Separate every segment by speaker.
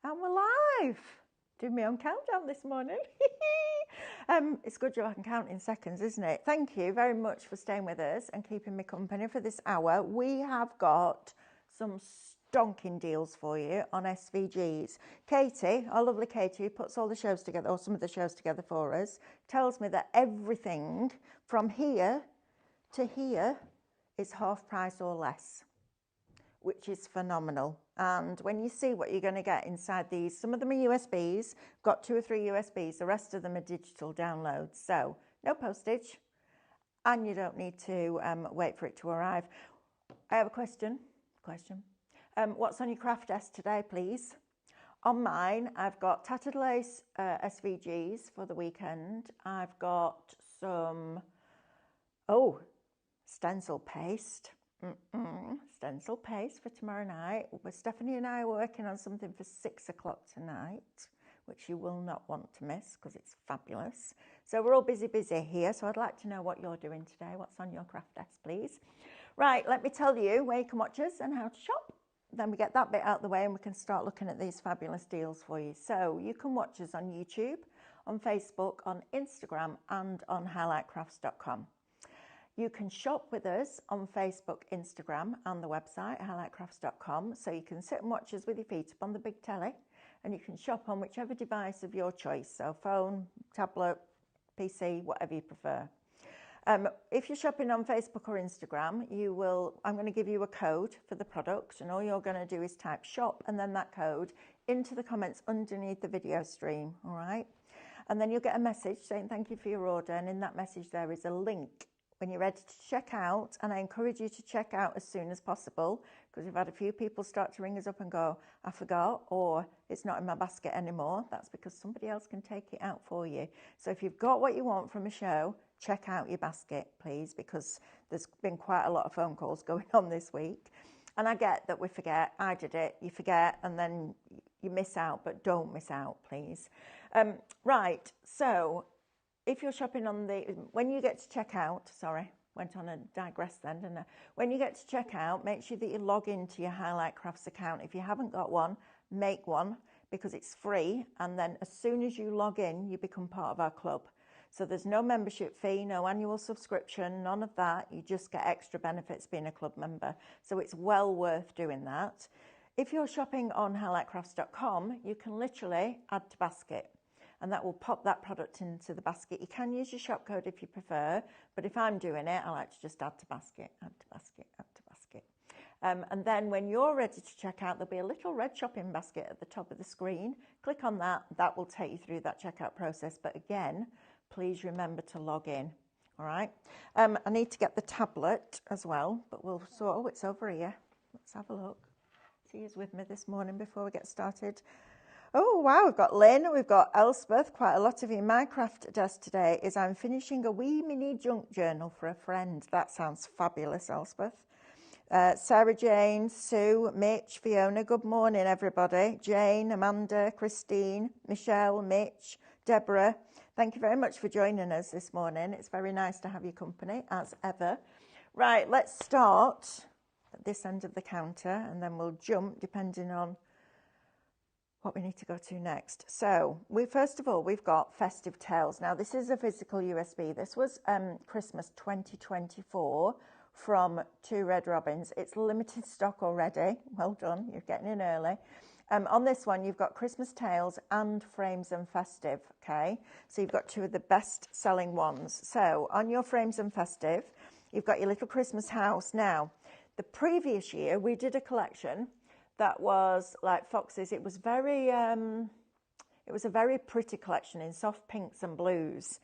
Speaker 1: And we're live. Doing my own countdown this morning. It's good I can count in seconds, isn't it? Thank you very much for staying with us and keeping me company for this hour. We have got some stonking deals for you on SVGs. Katie, our lovely Katie, who puts all the shows together, or some of the shows together for us, tells me that everything from here to here is half price or less, which is phenomenal. And when you see what you're going to get inside these, some of them are USBs, got 2 or 3 USBs, the rest of them are digital downloads. So no postage, and you don't need to wait for it to arrive. I have a question. What's on your craft desk today, please? On mine, I've got tattered lace SVGs for the weekend. I've got some, stencil paste. Stencil paste for tomorrow night. Stephanie and I are working on something for 6 o'clock tonight, which you will not want to miss because it's fabulous. So we're all busy here. So I'd like to know what you're doing today. What's on your craft desk, please? Right, let me tell you where you can watch us and how to shop. Then we get that bit out of the way and we can start looking at these fabulous deals for you. So you can watch us on YouTube, on Facebook, on Instagram, and on highlightcrafts.com. You can shop with us on Facebook, Instagram, and the website, highlightcrafts.com. So you can sit and watch us with your feet up on the big telly, and you can shop on whichever device of your choice. So phone, tablet, PC, whatever you prefer. If you're shopping on Facebook or Instagram, I'm going to give you a code for the product, and all you're going to do is type shop and then that code into the comments underneath the video stream, all right? And then you'll get a message saying thank you for your order, and in that message there is a link when you're ready to check out, and I encourage you to check out as soon as possible, because we've had a few people start to ring us up and go, I forgot, or it's not in my basket anymore. That's because somebody else can take it out for you. So if you've got what you want from a show, check out your basket, please, because there's been quite a lot of phone calls going on this week. And I get that we forget. I did it. You forget, and then you miss out, but don't miss out, please. Right, so if you're shopping when you get to check out, went on a digress then, didn't I? When you get to check out, make sure that you log into your Highlight Crafts account. If you haven't got one, make one, because it's free. And then as soon as you log in, you become part of our club. So there's no membership fee, no annual subscription, none of that. You just get extra benefits being a club member. So it's well worth doing that. If you're shopping on highlightcrafts.com, you can literally add to basket, and that will pop that product into the basket. You can use your shop code if you prefer, but if I'm doing it, I like to just add to basket, add to basket, add to basket. And then when you're ready to check out, there'll be a little red shopping basket at the top of the screen. Click on that. That will take you through that checkout process. But again, please remember to log in. All right. I need to get the tablet as well, but it's over here. Let's have a look. See who's with me this morning before we get started. Oh, wow, we've got Lynn, we've got Elspeth. Quite a lot of you. My craft desk today is I'm finishing a wee mini junk journal for a friend. That sounds fabulous, Elspeth. Sarah Jane, Sue, Mitch, Fiona, good morning, everybody. Jane, Amanda, Christine, Michelle, Mitch, Deborah. Thank you very much for joining us this morning. It's very nice to have your company, as ever. Right, let's start at this end of the counter, and then we'll jump depending on what we need to go to next. So first of all, we've got Festive Tales. Now, this is a physical USB. This was Christmas 2024 from Two Red Robins. It's limited stock already. Well done, you're getting in early. On this one, you've got Christmas Tales and Frames and Festive, okay? So you've got two of the best-selling ones. So on your Frames and Festive, you've got your little Christmas house. Now, the previous year, we did a collection that was like foxes. It was a very pretty collection in soft pinks and blues.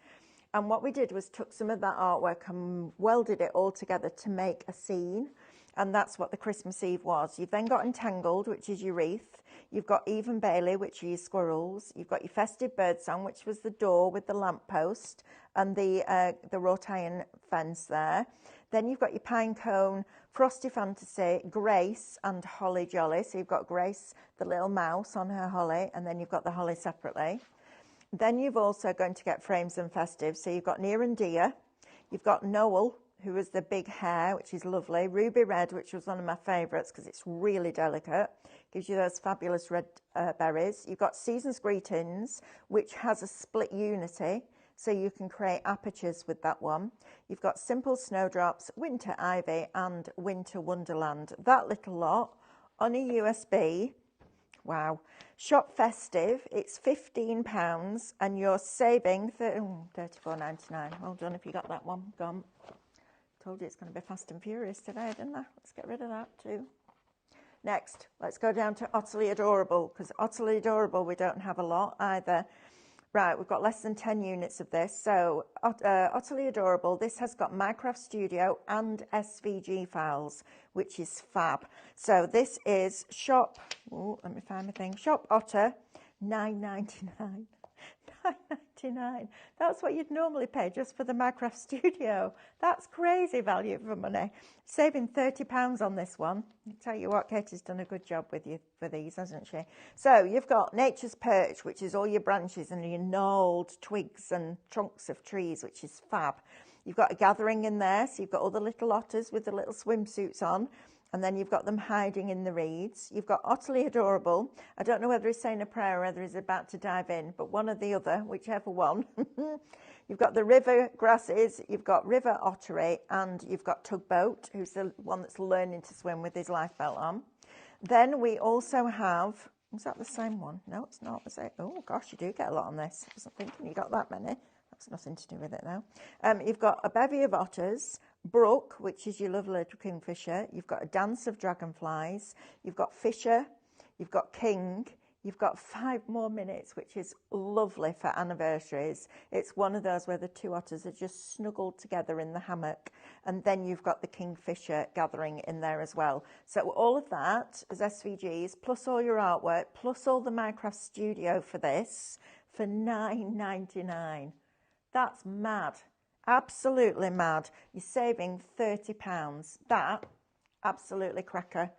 Speaker 1: And what we did was took some of that artwork and welded it all together to make a scene. And that's what the Christmas Eve was. You've then got Entangled, which is your wreath. You've got Even Bailey, which are your squirrels. You've got your Festive Birdsong, which was the door with the lamppost and the wrought iron fence there. Then you've got your Pine Cone, Frosty Fantasy, Grace, and Holly Jolly. So you've got Grace, the little mouse on her holly, and then you've got the holly separately. Then you've also going to get Frames and Festive. So you've got Near and Dear. You've got Noel, who has the big hair, which is lovely. Ruby red, which was one of my favourites because it's really delicate. Gives you those fabulous red berries. You've got Season's Greetings, which has a split unity, so you can create apertures with that one. You've got Simple Snowdrops, Winter Ivy, and Winter Wonderland. That little lot on a USB. Wow. Shop Festive, it's £15 and you're saving £34.99. Well done if you got that one. Gone. Told you it's going to be fast and furious today, didn't I? Let's get rid of that too. Next, let's go down to Utterly Adorable, because Utterly Adorable we don't have a lot either. Right, we've got less than 10 units of this. So Utterly Adorable, this has got Minecraft Studio and SVG files, which is fab. So this is Shop, let me find my thing, Shop Otter, $9.99. $9.99. That's what you'd normally pay just for the Minecraft Studio. That's crazy value for money. Saving £30 on this one. I tell you what, Katie's done a good job with you for these, hasn't she? So you've got Nature's Perch, which is all your branches and your gnarled twigs and trunks of trees, which is fab. You've got a gathering in there, so you've got all the little otters with the little swimsuits on. And then you've got them hiding in the reeds. You've got Utterly Adorable. I don't know whether he's saying a prayer or whether he's about to dive in, but one or the other, whichever one. You've got the River Grasses, you've got River Ottery, and you've got Tugboat, who's the one that's learning to swim with his life belt on. Then we also have, is that the same one? No, it's not. Is it? Oh, gosh, you do get a lot on this. I wasn't thinking you got that many. That's nothing to do with it, though. You've got a bevy of otters, Brook, which is your lovely little kingfisher. You've got a dance of dragonflies. You've got Fisher. You've got King. You've got 5 more minutes, which is lovely for anniversaries. It's one of those where the two otters are just snuggled together in the hammock. And then you've got the kingfisher gathering in there as well. So all of that as SVGs, plus all your artwork, plus all the Minecraft Studio for this, for $9.99. That's mad. Absolutely mad. You're saving £30. That, absolutely cracker.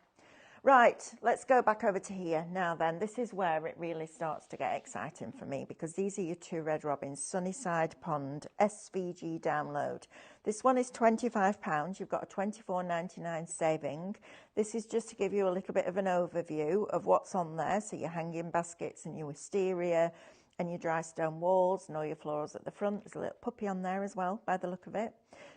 Speaker 1: Right, let's go back over to here. Now then, this is where it really starts to get exciting for me, because these are your Two Red Robins Sunnyside Pond SVG download. This one is £25. You've got a $24.99 saving. This is just to give you a little bit of an overview of what's on there. So your hanging baskets and your wisteria, and your dry stone walls and all your florals at the front. There's a little puppy on there as well, by the look of it.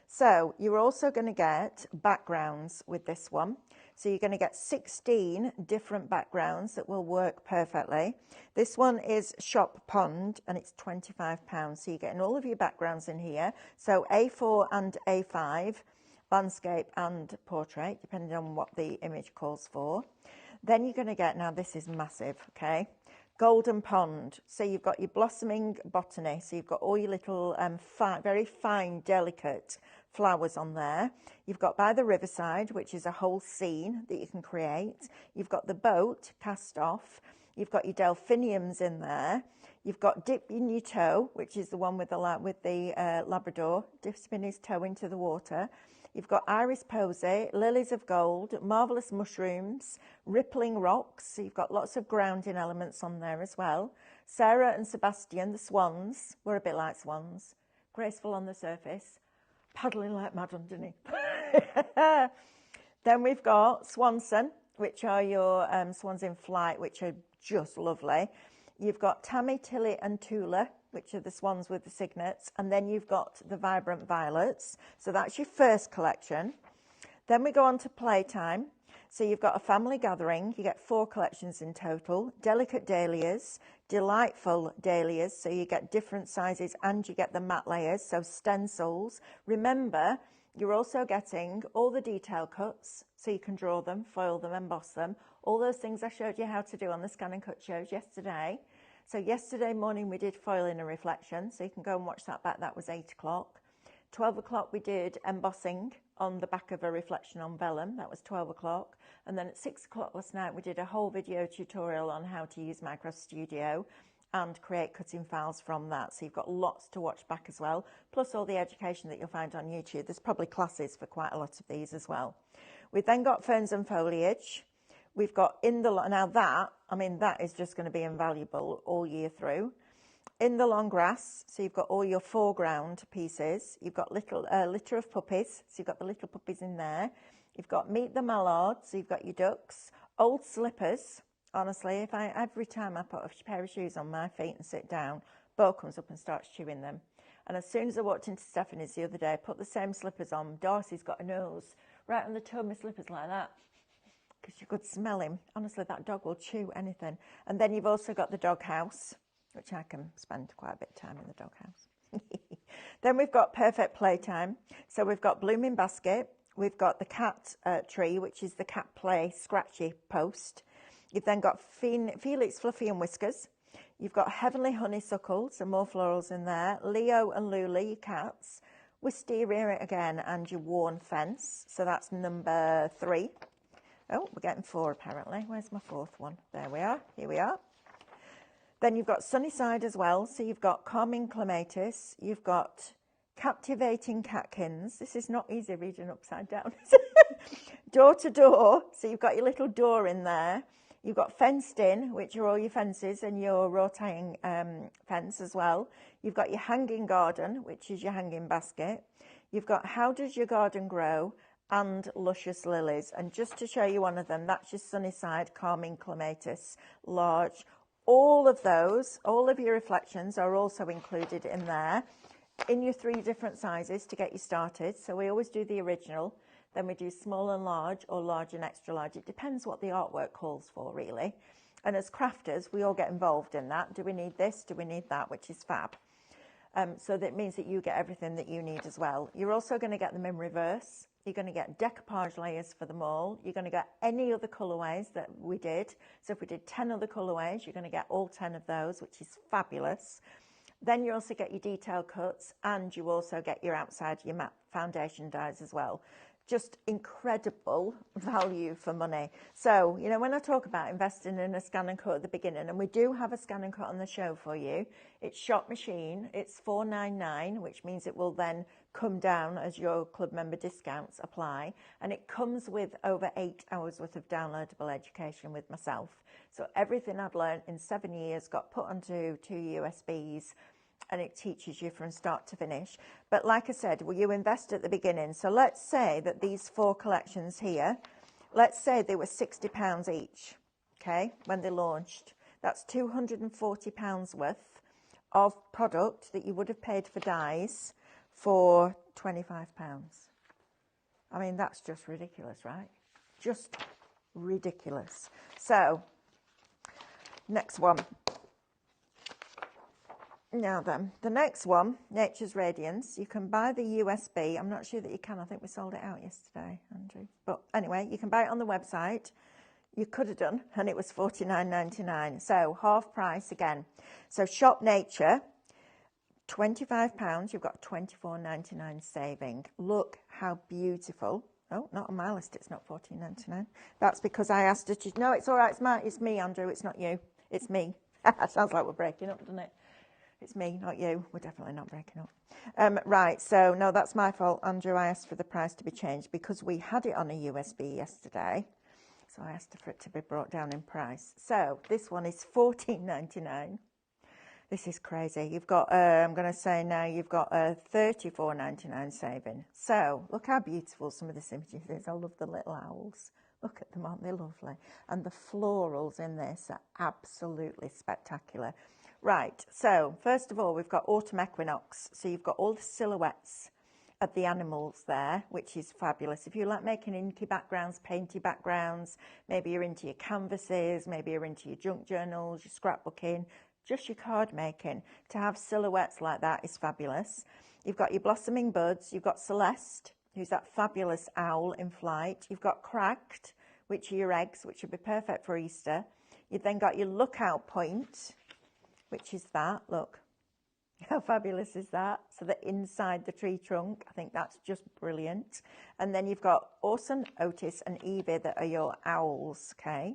Speaker 1: So you're also going to get backgrounds with this one. So you're going to get 16 different backgrounds that will work perfectly. This one is Shop Pond and it's £25. So you're getting all of your backgrounds in here. So A4 and A5, landscape and portrait, depending on what the image calls for. Then you're going to get, now this is massive, okay? Golden Pond. So you've got your blossoming botany. So you've got all your little very fine, delicate flowers on there. You've got By the Riverside, which is a whole scene that you can create. You've got the boat cast off. You've got your delphiniums in there. You've got Dip in Your Toe, which is the one with the Labrador, dipping his toe into the water. You've got Iris Posy, Lilies of Gold, Marvellous Mushrooms, Rippling Rocks. So you've got lots of grounding elements on there as well. Sarah and Sebastian, the swans, were a bit like swans. Graceful on the surface, paddling like mad underneath. Then we've got Swanson, which are your swans in flight, which are just lovely. You've got Tammy, Tilly and Tula, which are the swans with the signets, and then you've got the Vibrant Violets. So that's your first collection. Then we go on to Playtime. So you've got a family gathering. You get 4 collections in total. Delicate Dahlias, Delightful Dahlias, so you get different sizes and you get the matte layers, so stencils. Remember, you're also getting all the detail cuts, so you can draw them, foil them, emboss them. All those things I showed you how to do on the Scan and Cut shows yesterday. So yesterday morning we did foiling and reflection, so you can go and watch that back. That was 8 o'clock. 12 o'clock we did embossing on the back of a reflection on vellum. That was 12 o'clock. And then at 6 o'clock last night we did a whole video tutorial on how to use Minecraft Studio and create cutting files from that. So you've got lots to watch back as well, plus all the education that you'll find on YouTube. There's probably classes for quite a lot of these as well. We've then got Ferns and Foliage. We've got now that, I mean, that is just going to be invaluable all year through. In the long grass, so you've got all your foreground pieces. You've got little litter of puppies, so you've got the little puppies in there. You've got meet the mallards, so you've got your ducks. Old slippers. Honestly, every time I put a pair of shoes on my feet and sit down, Bo comes up and starts chewing them. And as soon as I walked into Stephanie's the other day, I put the same slippers on. Darcy's got a nose right on the toe of my slippers like that, because you could smell him. Honestly, that dog will chew anything. And then you've also got the dog house, which I can spend quite a bit of time in the doghouse. Then we've got perfect playtime. So we've got blooming basket. We've got the cat tree, which is the cat play scratchy post. You've then got Felix, Fluffy and Whiskers. You've got Heavenly Honeysuckle, so more florals in there. Leo and Luli, your cats. Wisteria again, and your worn fence. So that's number 3. Oh, we're getting 4 apparently. Where's my 4th one? There we are. Here we are. Then you've got Sunnyside as well. So you've got Calming Clematis. You've got Captivating Catkins. This is not easy reading upside down. Door to door. So you've got your little door in there. You've got Fenced In, which are all your fences and your raw tying fence as well. You've got your Hanging Garden, which is your hanging basket. You've got How Does Your Garden Grow? And Luscious Lilies. And just to show you one of them, that's your Sunnyside Calming Clematis, large. All of those, all of your reflections are also included in there in your 3 different sizes to get you started. So we always do the original, then we do small and large or large and extra large. It depends what the artwork calls for, really. And as crafters, we all get involved in that. Do we need this? Do we need that? Which is fab. So that means that you get everything that you need as well. You're also going to get them in reverse. You're going to get decoupage layers for them all. You're going to get any other colourways that we did. So if we did 10 other colourways, you're going to get all 10 of those, which is fabulous. Then you also get your detail cuts, and you also get your outside, your matte foundation dyes as well. Just incredible value for money. So, you know, when I talk about investing in a scan and cut at the beginning, and we do have a scan and cut on the show for you, it's shop machine, it's $4.99, which means it will then come down as your club member discounts apply, and it comes with over 8 hours worth of downloadable education with myself. So everything I've learned in 7 years got put onto 2 USBs, and it teaches you from start to finish. But like I said, will you invest at the beginning? So let's say that these 4 collections here, let's say they were £60 each, okay, when they launched. That's £240 worth of product that you would have paid for dyes for £25. I mean, that's just ridiculous, right? Just ridiculous. So, next one. Now then, the next one, Nature's Radiance. You can buy the USB. I'm not sure that you can. I think we sold it out yesterday, Andrew. But anyway, you can buy it on the website. You could have done, and it was $49.99. So half price again. So Shop Nature, £25. You've got $24.99 saving. Look how beautiful. Oh, not on my list. It's not $14.99. That's because I asked her to. No, it's all right. It's me, Andrew. It's not you. It's me. Sounds like we're breaking up, doesn't it? It's me, not you. We're definitely not breaking up. Right, so no, that's my fault, Andrew. I asked for the price to be changed because we had it on a USB yesterday. So I asked for it to be brought down in price. So this one is $14.99. This is crazy. You've got, I'm going to say now, you've got a $34.99 saving. So look how beautiful some of this images is. I love the little owls. Look at them, aren't they lovely? And the florals in this are absolutely spectacular. Right, so first of all, we've got Autumn Equinox. So you've got all the silhouettes of the animals there, which is fabulous. If you like making inky backgrounds, painty backgrounds, maybe you're into your canvases, maybe you're into your junk journals, your scrapbooking, just your card making, to have silhouettes like that is fabulous. You've got your blossoming buds, you've got Celeste, who's that fabulous owl in flight. You've got Cracked, which are your eggs, which would be perfect for Easter. You've then got your Lookout Point, which is that, look, how fabulous is that? So that inside the tree trunk, I think that's just brilliant. And then you've got Orson, Otis and Evie that are your owls, okay?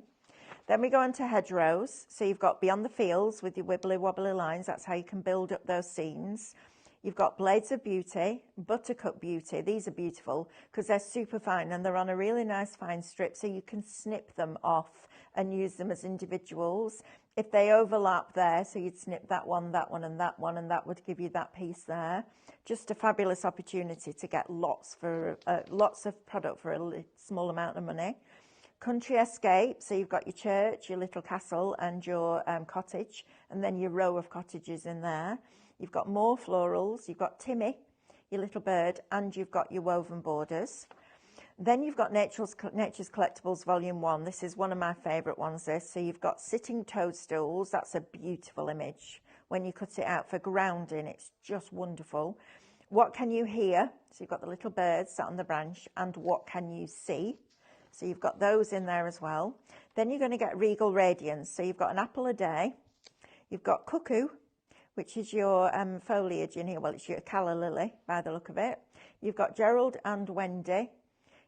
Speaker 1: Then we go on to hedgerows. So you've got Beyond the Fields with your wibbly wobbly lines. That's how you can build up those scenes. You've got Blades of Beauty, Buttercup Beauty. These are beautiful because they're super fine and they're on a really nice fine strip, so you can snip them off and use them as individuals. if they overlap there, so you'd snip that one, and that one, and that would give you that piece there. Just a fabulous opportunity to get lots of product for a small amount of money. Country escape, so you've got your church, your little castle, and your cottage, and then your row of cottages in there. You've got more florals, you've got Timmy, your little bird, and you've got your woven borders. Then you've got Nature's Collectibles Volume 1. This is one of my favourite ones, this. So you've got sitting toadstools. That's a beautiful image. When you cut it out for grounding, it's just wonderful. What can you hear? So you've got the little birds sat on the branch. And what can you see? So you've got those in there as well. Then you're going to get Regal Radiance. So you've got an apple a day. You've got Cuckoo, which is your foliage in here. Well, it's your calla lily, by the look of it. You've got Gerald and Wendy,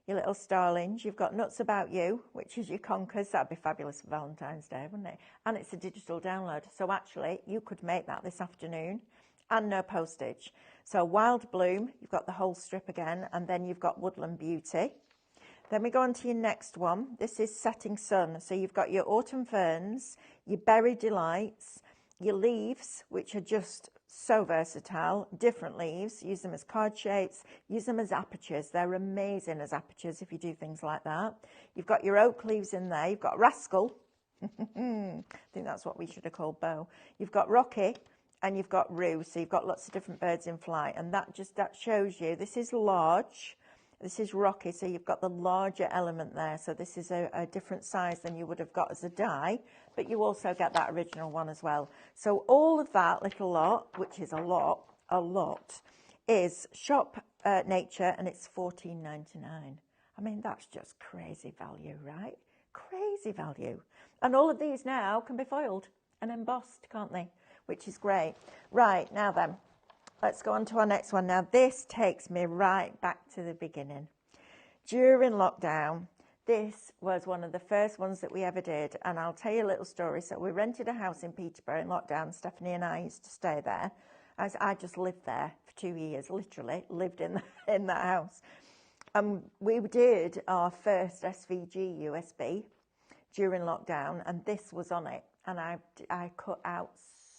Speaker 1: your little starlings. You've got Nuts About You, which is your conkers. That'd be fabulous for Valentine's Day, wouldn't it? And it's a digital download. So actually, you could make that this afternoon and no postage. So Wild Bloom, you've got the whole strip again, and then you've got Woodland Beauty. Then we go on to your next one. This is Setting Sun. So you've got your autumn ferns, your berry delights, your leaves, which are just so versatile, different leaves. Use them as card shapes, use them as apertures. They're amazing as apertures if you do things like that. You've got your oak leaves in there. You've got Rascal. I think that's what we should have called Bo. You've got Rocky and you've got Roo. So you've got lots of different birds in flight, and that shows you this is large. This is Rocky, so you've got the larger element there. So this is a different size than you would have got as a die, but you also get that original one as well. So all of that little lot, which is a lot, is Shop Nature, and it's $14.99. I mean, that's just crazy value, right? Crazy value. And all of these now can be foiled and embossed, can't they? Which is great. Right, now then. Let's go on to our next one. Now, this takes me right back to the beginning. During lockdown, this was one of the first ones that we ever did. And I'll tell you a little story. So we rented a house in Peterborough in lockdown. Stephanie and I used to stay there. I just lived there for 2 years, literally, lived in that house. We did our first SVG USB during lockdown, and this was on it. And I cut out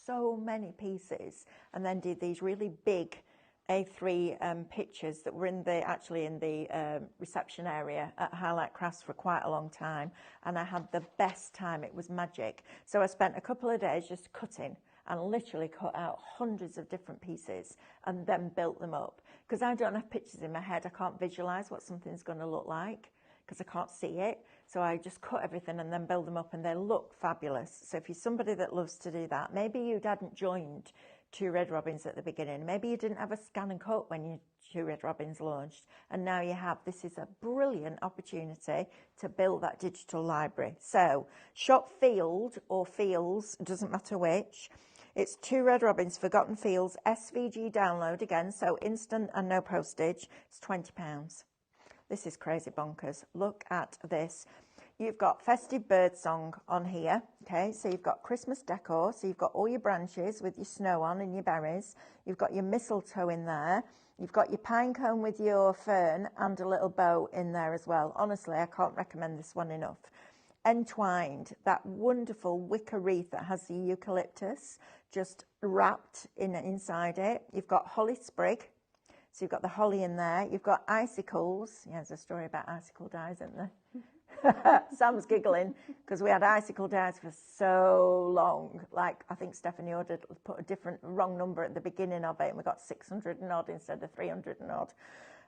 Speaker 1: so many pieces, and then did these really big A3 pictures that were actually in the reception area at Highlight Crafts for quite a long time, and I had the best time. It was magic. So I spent a couple of days just cutting, and literally cut out hundreds of different pieces and then built them up, because I don't have pictures in my head. I can't visualize what something's going to look like because I can't see it. So I just cut everything and then build them up, and they look fabulous. So if you're somebody that loves to do that, maybe you hadn't joined Two Red Robins at the beginning. Maybe you didn't have a scan and cut when Two Red Robins launched, and now you have. This is a brilliant opportunity to build that digital library. So Shop Field or Fields, doesn't matter which. It's Two Red Robins Forgotten Fields SVG download again, so instant and no postage. It's £20. This is crazy bonkers. Look at this. You've got festive birdsong on here. Okay, so you've got Christmas decor. So you've got all your branches with your snow on and your berries. You've got your mistletoe in there. You've got your pine cone with your fern and a little bow in there as well. Honestly, I can't recommend this one enough. Entwined, that wonderful wicker wreath that has the eucalyptus just wrapped inside it. You've got holly sprig. So you've got the holly in there. You've got icicles. Yeah, there's a story about icicle dyes, isn't there? Sam's giggling because we had icicle dyes for so long. Like, I think Stephanie put a wrong number at the beginning of it, and we got 600 and odd instead of 300 and odd.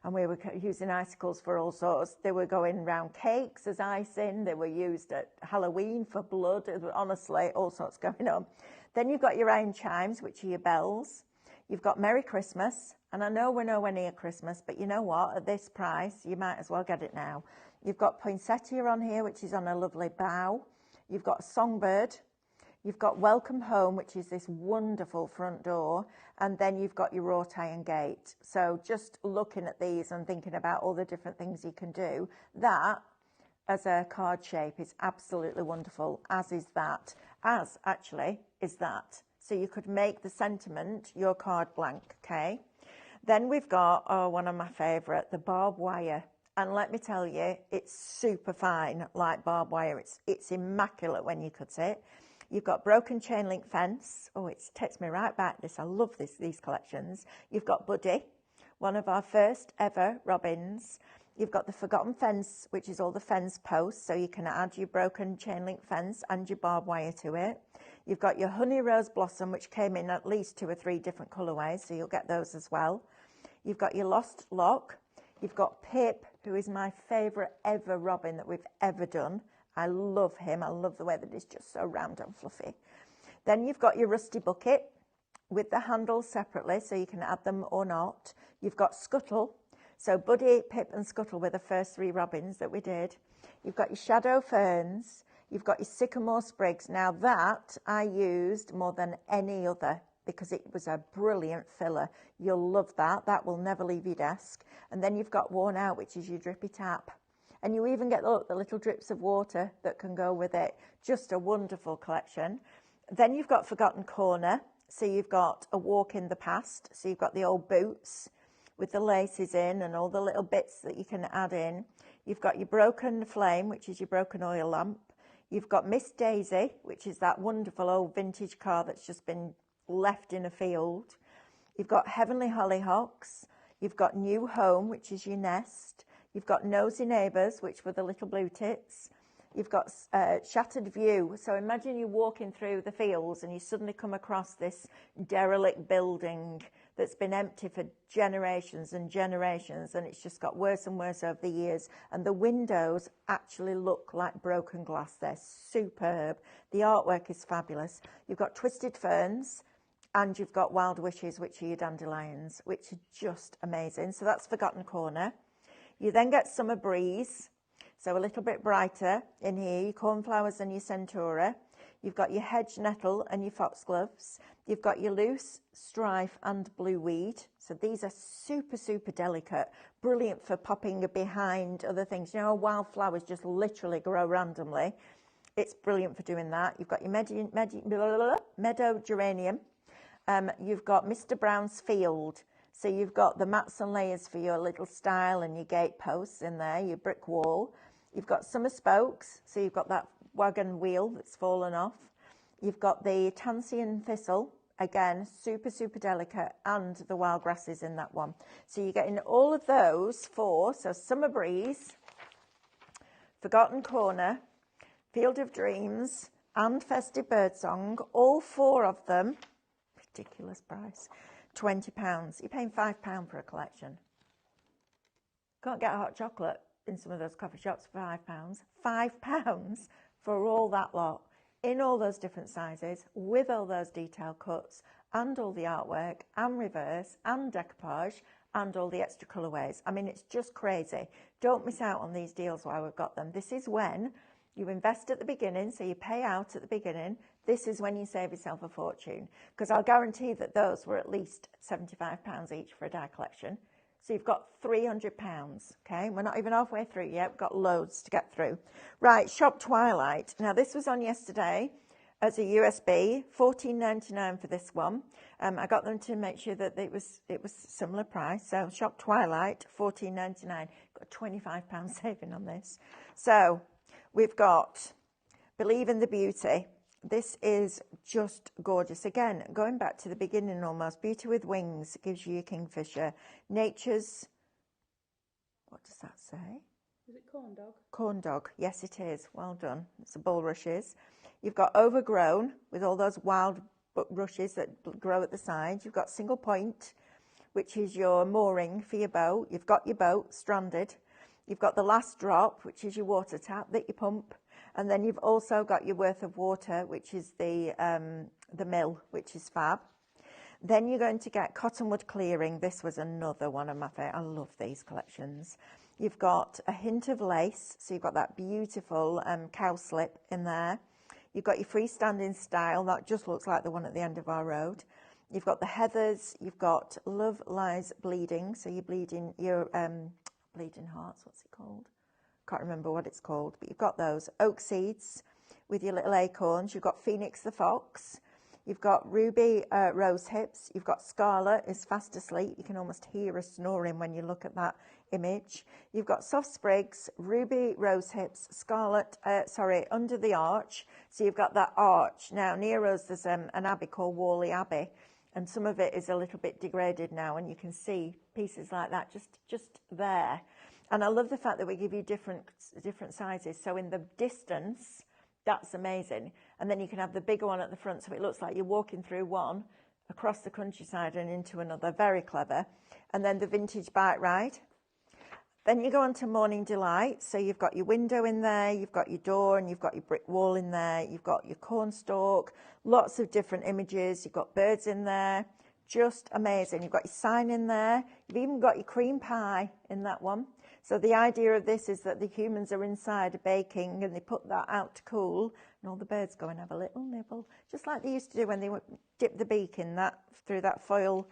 Speaker 1: And we were using icicles for all sorts. They were going round cakes as icing. They were used at Halloween for blood. Honestly, all sorts going on. Then you've got your iron chimes, which are your bells. You've got Merry Christmas, and I know we're nowhere near Christmas, but you know what? At this price, you might as well get it now. You've got poinsettia on here, which is on a lovely bough. You've got songbird. You've got Welcome Home, which is this wonderful front door. And then you've got your wrought iron gate. So just looking at these and thinking about all the different things you can do, that as a card shape is absolutely wonderful, as is that. As actually is that. So you could make the sentiment your card blank, okay? Then we've got, one of my favourite, the barbed wire. And let me tell you, it's super fine, like barbed wire. It's immaculate when you cut it. You've got broken chain link fence. Oh, it takes me right back. I love these collections. You've got Buddy, one of our first ever robins. You've got the forgotten fence, which is all the fence posts, so you can add your broken chain link fence and your barbed wire to it. You've got your honey rose blossom, which came in at least 2 or 3 different colourways, so you'll get those as well. You've got your lost lock. You've got Pip, who is my favourite ever robin that we've ever done. I love him. I love the way that he's just so round and fluffy. Then you've got your rusty bucket with the handles separately, so you can add them or not. You've got Scuttle. So Buddy, Pip and Scuttle were the first 3 robins that we did. You've got your shadow ferns. You've got your sycamore sprigs. Now that I used more than any other because it was a brilliant filler. You'll love that. That will never leave your desk. And then you've got worn out, which is your drippy tap. And you even get, look, the little drips of water that can go with it. Just a wonderful collection. Then you've got Forgotten Corner. So you've got a walk in the past. So you've got the old boots with the laces in and all the little bits that you can add in. You've got your Broken Flame, which is your broken oil lamp. You've got Miss Daisy, which is that wonderful old vintage car that's just been left in a field. You've got Heavenly Hollyhocks. You've got New Home, which is your nest. You've got Nosy Neighbours, which were the little blue tits. You've got Shattered View. So imagine you're walking through the fields and you suddenly come across this derelict building that's been empty for generations and generations, and it's just got worse and worse over the years. And the windows actually look like broken glass. They're superb. The artwork is fabulous. You've got Twisted Ferns, and you've got Wild Wishes, which are your dandelions, which are just amazing. So that's Forgotten Corner. You then get Summer Breeze, so a little bit brighter in here, your Cornflowers and your Centura. You've got your Hedge Nettle and your Foxgloves. You've got your Loose, Strife and Blue Weed. So these are super, super delicate, brilliant for popping behind other things. You know, wildflowers just literally grow randomly. It's brilliant for doing that. You've got your Meadow Geranium. You've got Mr. Brown's Field. So you've got the mats and layers for your little stile and your gate posts in there, your brick wall. You've got Summer Spokes. So you've got that wagon wheel that's fallen off. You've got the Tansy and Thistle, again, super, super delicate, and the wild grasses in that one. So you're getting all of those for, so Summer Breeze, Forgotten Corner, Field of Dreams, and Festive Birdsong, all 4 of them, ridiculous price, £20. You're paying £5 for a collection. Can't get a hot chocolate in some of those coffee shops for £5. £5 for all that lot, in all those different sizes, with all those detail cuts, and all the artwork, and reverse, and decoupage, and all the extra colourways. I mean, it's just crazy. Don't miss out on these deals while we've got them. This is when you invest at the beginning, so you pay out at the beginning. This is when you save yourself a fortune, because I'll guarantee that those were at least £75 each for a die collection. So you've got £300, okay? We're not even halfway through yet. We've got loads to get through. Right, Shop Twilight. Now, this was on yesterday as a USB, $14.99 for this one. I got them to make sure that it was similar price. So Shop Twilight, $14.99. Got a £25 saving on this. So we've got Believe in the Beauty. This is just gorgeous. Again, going back to the beginning almost. Beauty with Wings gives you your kingfisher. Nature's, what does that say?
Speaker 2: Is it corn dog?
Speaker 1: Corn dog. Yes, it is. Well done. It's the bulrushes. You've got Overgrown with all those wild rushes that grow at the side. You've got Single Point, which is your mooring for your boat. You've got your boat stranded. You've got the Last Drop, which is your water tap that you pump. And then you've also got your Worth of Water, which is the mill, which is fab. Then you're going to get Cottonwood Clearing. This was another one of my favourite. I love these collections. You've got A Hint of Lace. So you've got that beautiful cowslip in there. You've got your Freestanding Style. That just looks like the one at the end of our road. You've got the Heathers. You've got Love Lies Bleeding. So you're bleeding your Bleeding Hearts. What's it called? Can't remember what it's called, but you've got those. Oak Seeds with your little acorns. You've got Phoenix the Fox. You've got Ruby Rose Hips. You've got Scarlet is Fast Asleep. You can almost hear her snoring when you look at that image. You've got soft sprigs, ruby rose hips, scarlet, under the arch. So you've got that arch. Now, near us, there's an abbey called Whalley Abbey, and some of it is a little bit degraded now, and you can see pieces like that just there. And I love the fact that we give you different sizes. So in the distance, that's amazing. And then you can have the bigger one at the front, so it looks like you're walking through one, across the countryside and into another. Very clever. And then the vintage bike ride. Then you go on to Morning Delight. So you've got your window in there, you've got your door, and you've got your brick wall in there. You've got your cornstalk, lots of different images. You've got birds in there. Just amazing. You've got your sign in there. You've even got your cream pie in that one. So the idea of this is that the humans are inside baking, and they put that out to cool, and all the birds go and have a little nibble, just like they used to do when they would dip the beak in that, through that foil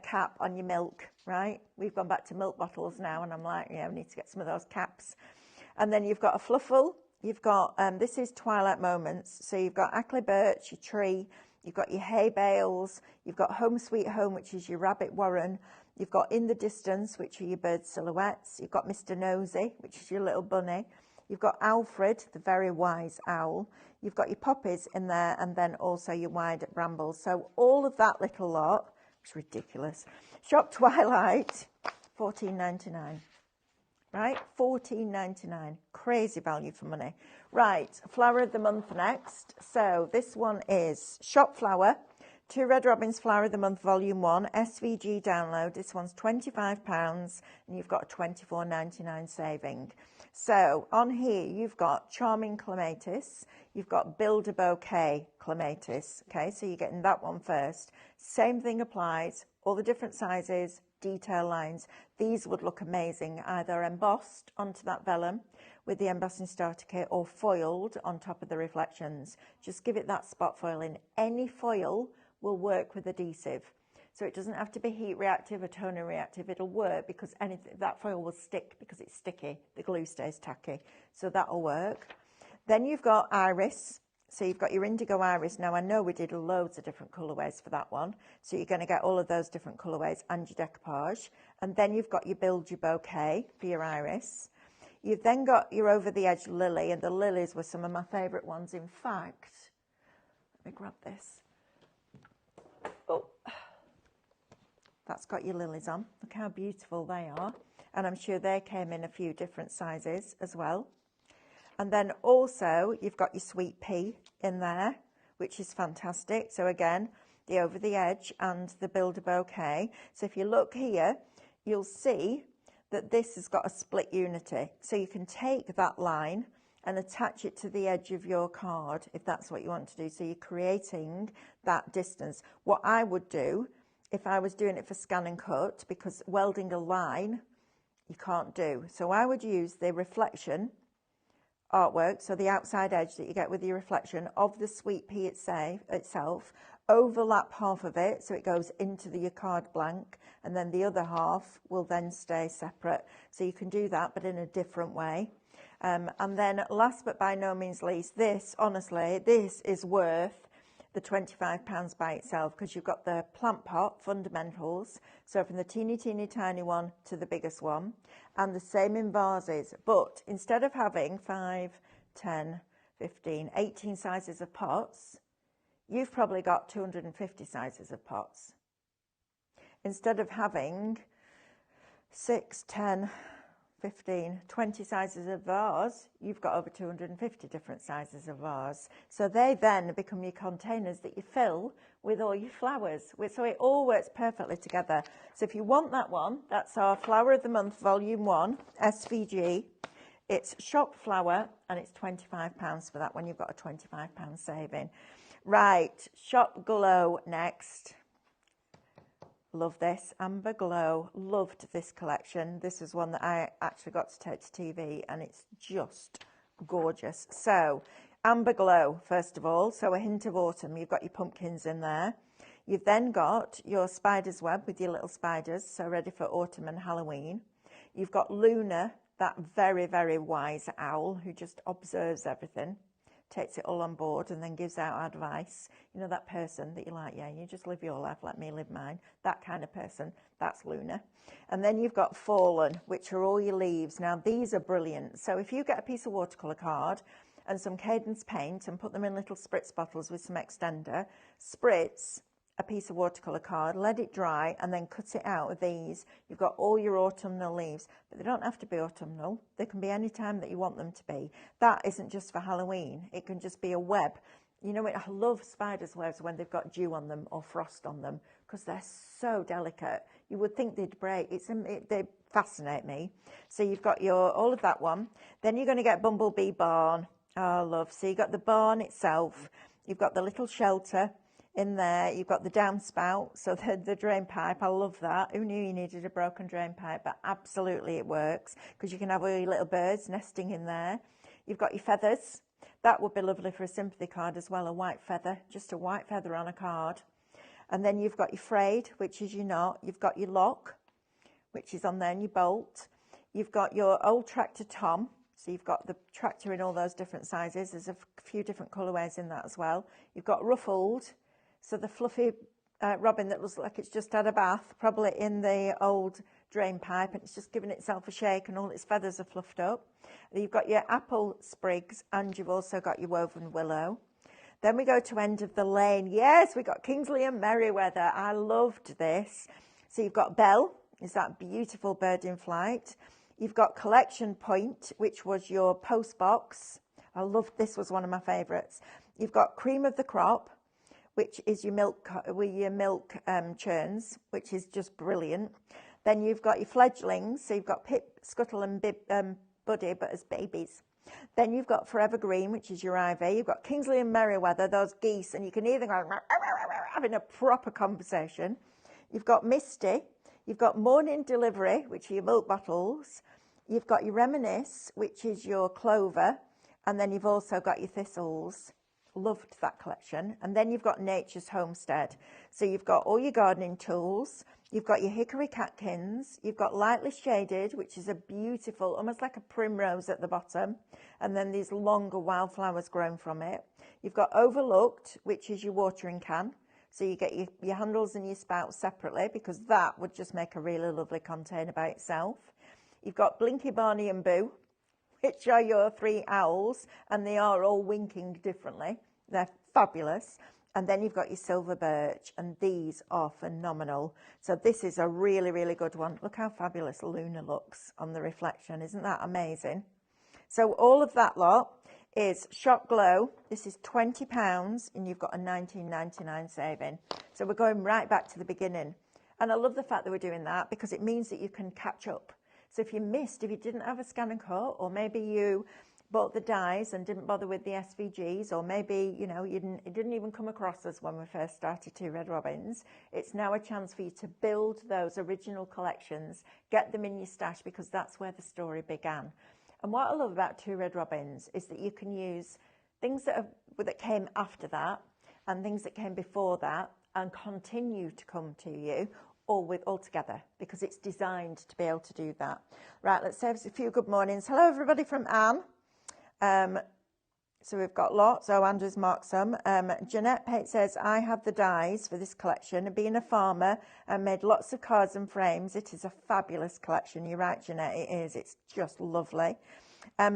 Speaker 1: cap on your milk, right? We've gone back to milk bottles now, and I'm like, yeah, we need to get some of those caps. And then you've got a fluffle. You've got, this is Twilight Moments. So you've got Ackley Birch, your tree. You've got your hay bales. You've got Home Sweet Home, which is your rabbit warren. You've got In the Distance, which are your bird silhouettes. You've got Mr. Nosy, which is your little bunny. You've got Alfred, the very wise owl. You've got your poppies in there, and then also your wide brambles. So all of that little lot, it's ridiculous. Shop Twilight, $14.99. Right, $14.99. Crazy value for money. Right, flower of the month next. So this one is Shop Flower. Two Red Robins Flower of the Month, Volume 1, SVG download. This one's £25, and you've got a $24.99 saving. So on here, you've got Charming Clematis. You've got Build a Bouquet Clematis. Okay, so you're getting that one first. Same thing applies. All the different sizes, detail lines. These would look amazing, either embossed onto that vellum with the embossing starter kit, or foiled on top of the reflections. Just give it that spot foiling. Any foil will work with adhesive. So it doesn't have to be heat reactive or toner reactive. It'll work because that foil will stick because it's sticky. The glue stays tacky. So that'll work. Then you've got Iris. So you've got your indigo iris. Now I know we did loads of different colourways for that one. So you're going to get all of those different colourways and your decoupage. And then you've got your Build Your Bouquet for your iris. You've then got your Over the Edge lily, and the lilies were some of my favourite ones. In fact, let me grab this. Oh, that's got your lilies on. Look how beautiful they are. And I'm sure they came in a few different sizes as well. And then also you've got your Sweet Pea in there, which is fantastic. So again, the Over the Edge and the Build a Bouquet. So if you look here, you'll see that this has got a split unity. So you can take that line and attach it to the edge of your card if that's what you want to do. So you're creating that distance. What I would do if I was doing it for scan and cut, because welding a line you can't do. So I would use the reflection artwork, so the outside edge that you get with your reflection of the Sweet Pea itself, overlap half of it so it goes into your card blank, and then the other half will then stay separate. So you can do that, but in a different way. And then last but by no means least, this, honestly, this is worth the £25 by itself, because you've got the plant pot fundamentals, so from the teeny tiny one to the biggest one, and the same in vases, but instead of having 5, 10, 15, 18 sizes of pots, you've probably got 250 sizes of pots. Instead of having 6, 10, 15, 20 sizes of vase, you've got over 250 different sizes of vase. So they then become your containers that you fill with all your flowers. So it all works perfectly together. So if you want that one, that's our Flower of the Month Volume 1, SVG. It's Shop Flower, and it's £25 for that one. You've got a £25 saving. Right, Shop Glow next. Love this. Amber Glow. Loved this collection. This is one that I actually got to take to TV, and it's just gorgeous. So, Amber Glow, first of all. So, a hint of autumn. You've got your pumpkins in there. You've then got your spider's web with your little spiders, so ready for autumn and Halloween. You've got Luna, that very, very wise owl who just observes everything. takes it all on board and then gives out advice. You know, that person that you're like, yeah, you just live your life, let me live mine. That kind of person, that's Luna. And then you've got Fallen, which are all your leaves. Now, these are brilliant. So if you get a piece of watercolour card and some Cadence paint and put them in little spritz bottles with some extender, spritz a piece of watercolour card, let it dry, and then cut it out with these. You've got all your autumnal leaves, but they don't have to be autumnal. They can be any time that you want them to be. That isn't just for Halloween. It can just be a web. You know, I love spiders' webs when they've got dew on them or frost on them because they're so delicate. You would think they'd break. They fascinate me. So you've got all of that one. Then you're going to get Bumblebee Barn. Oh, love. So you've got the barn itself. You've got the little shelter in there. You've got the downspout, so the drain pipe. I love that. Who knew you needed a broken drain pipe? But absolutely it works because you can have all your little birds nesting in there. You've got your feathers. That would be lovely for a sympathy card as well, a white feather, just a white feather on a card. And then you've got your frayed, which is your knot. You've got your lock, which is on there, and your bolt. You've got your old tractor Tom. So you've got the tractor in all those different sizes. There's a few different colourways in that as well. You've got ruffled. So the fluffy robin that looks like it's just had a bath, probably in the old drain pipe, and it's just giving itself a shake and all its feathers are fluffed up. You've got your apple sprigs and you've also got your woven willow. Then we go to End of the Lane. Yes, we got Kingsley and Merriweather. I loved this. So you've got Belle, is that beautiful bird in flight. You've got Collection Point, which was your post box. I loved this, was one of my favourites. You've got Cream of the Crop, which is your milk churns, which is just brilliant. Then you've got your fledglings, so you've got Pip, Scuttle and Buddy, but as babies. Then you've got Forever Green, which is your ivy. You've got Kingsley and Merriweather, those geese, and you can either go having a proper conversation. You've got Misty. You've got Morning Delivery, which are your milk bottles. You've got your Reminisce, which is your clover. And then you've also got your thistles. Loved that collection. And then you've got Nature's Homestead. So you've got all your gardening tools. You've got your hickory catkins. You've got Lightly Shaded, which is a beautiful, almost like a primrose at the bottom. And then these longer wildflowers grown from it. You've got Overlooked, which is your watering can. So you get your handles and your spouts separately because that would just make a really lovely container by itself. You've got Blinky, Barney and Boo, which are your three owls, and they are all winking differently. They're fabulous. And then you've got your silver birch, and these are phenomenal. So this is a really, really good one. Look how fabulous Luna looks on the reflection. Isn't that amazing? So all of that lot is Shot Glow. This is £20, and you've got a $19.99 saving. So we're going right back to the beginning. And I love the fact that we're doing that because it means that you can catch up. So if you didn't have a scan and cut, or maybe you bought the dies and didn't bother with the SVGs, or maybe, you know, it didn't even come across us when we first started Two Red Robins, it's now a chance for you to build those original collections, get them in your stash, because that's where the story began. And what I love about Two Red Robins is that you can use things that came after that and things that came before that and continue to come to you all together, because it's designed to be able to do that. Right, let's say a few good mornings. Hello, everybody from Anne. So we've got lots. Oh, Andrew's marked some. Jeanette Pate says, I have the dies for this collection. And being a farmer, I made lots of cards and frames. It is a fabulous collection. You're right, Jeanette, it is. It's just lovely.